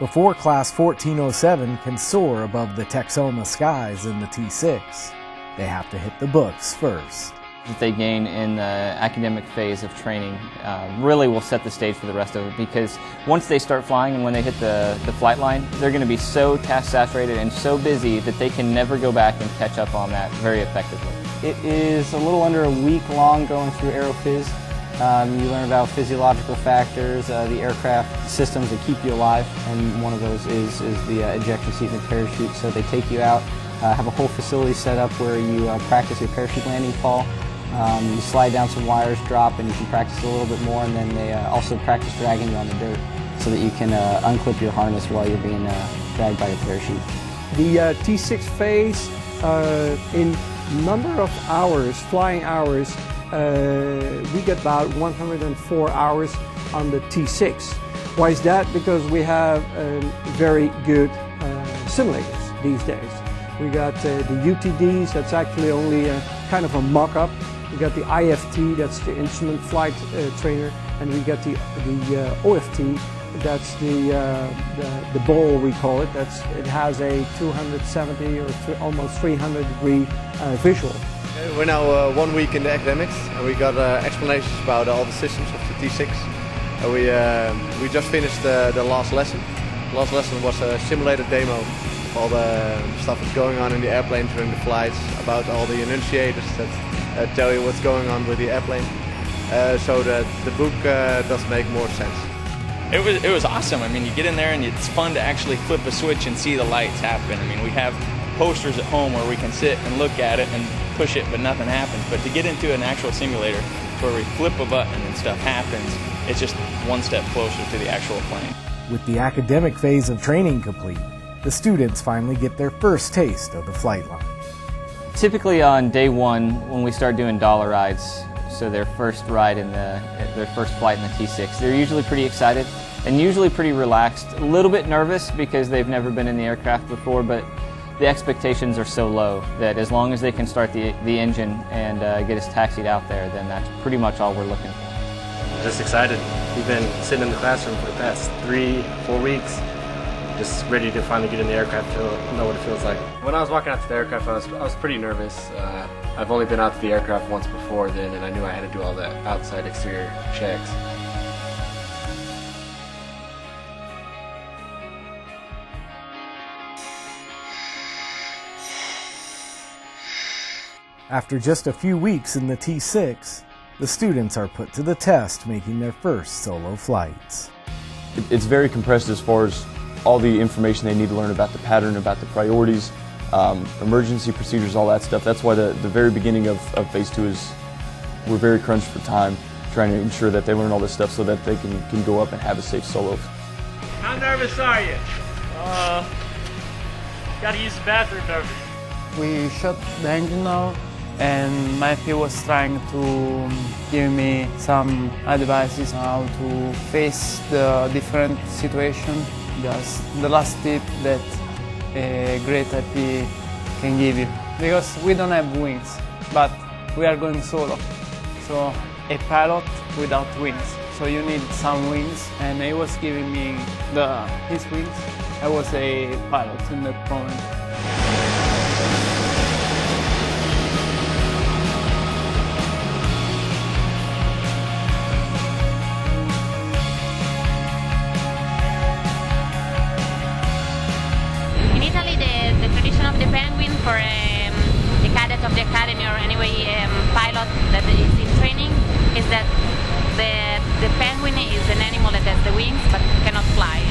Before Class 1407 can soar above the Texoma skies in the T-6, they have to hit the books first. That they gain in the academic phase of training really will set the stage for the rest of it, because once they start flying and when they hit the flight line, they're going to be so task saturated and so busy that they can never go back and catch up on that very effectively. It is a little under a week long going through Aerophys. You learn about physiological factors, the aircraft systems that keep you alive, and one of those is the ejection seat and the parachute. So they take you out, have a whole facility set up where you practice your parachute landing fall. You slide down some wires, drop, and you can practice a little bit more, and then they also practice dragging you on the dirt so that you can unclip your harness while you're being dragged by your parachute. The T6 phase, in number of hours, flying hours, we get about 104 hours on the T6. Why is that? Because we have very good simulators these days. We got the UTDs, that's actually only kind of a mock-up. We got the IFT, that's the instrument flight trainer, and we got the OFT, that's the ball we call it. It has a 270 or almost 300 degree visual. We're now 1 week in the academics, and we got explanations about all the systems of the T6. We just finished the last lesson. The last lesson was a simulated demo of all the stuff that's going on in the airplane during the flights, about all the enunciators that tell you what's going on with the airplane. So the book does make more sense. It was awesome. I mean, you get in there and it's fun to actually flip a switch and see the lights happen. I mean, we have posters at home where we can sit and look at it and push it, but nothing happens. But to get into an actual simulator where we flip a button and stuff happens, it's just one step closer to the actual plane. With the academic phase of training complete, the students finally get their first taste of the flight line. Typically on day one, when we start doing dollar rides, so their first ride in their first flight in the T6, they're usually pretty excited and usually pretty relaxed, a little bit nervous because they've never been in the aircraft before, but the expectations are so low that as long as they can start the engine and get us taxied out there, then that's pretty much all we're looking for. Just excited. We've been sitting in the classroom for the past 3-4 weeks, just ready to finally get in the aircraft to know what it feels like. When I was walking out to the aircraft, I was pretty nervous. I've only been out to the aircraft once before then, and I knew I had to do all the outside exterior checks. After just a few weeks in the T6, the students are put to the test making their first solo flights. It's very compressed as far as all the information they need to learn about the pattern, about the priorities, emergency procedures, all that stuff. That's why the very beginning of Phase 2 is we're very crunched for time, trying to ensure that they learn all this stuff so that they can go up and have a safe solo. How nervous are you? Gotta use the bathroom nervous. We shut the engine now, and my PO was trying to give me some advices how to face the different situation. Just the last tip that a great IP can give you. Because we don't have wings, but we are going solo. So a pilot without wings. So you need some wings, and he was giving me his wings. I was a pilot in that moment. The tradition of the penguin for the cadet of the academy or anyway pilot that is in training is that the penguin is an animal that has the wings but cannot fly.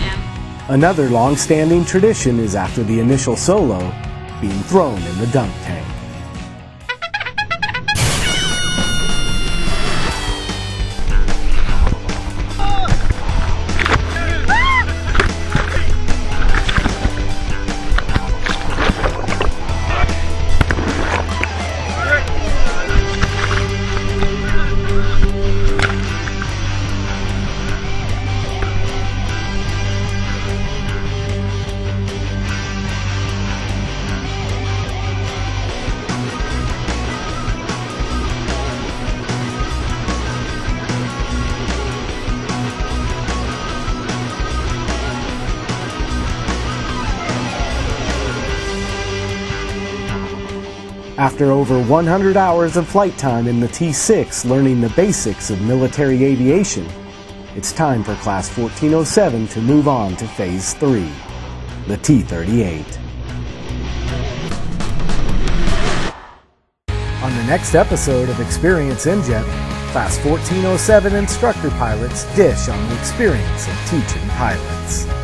Another long-standing tradition is after the initial solo, being thrown in the dunk tank. After over 100 hours of flight time in the T-6 learning the basics of military aviation, it's time for Class 1407 to move on to Phase 3, the T-38. On the next episode of Experience ENJJPT, Class 1407 instructor pilots dish on the experience of teaching pilots.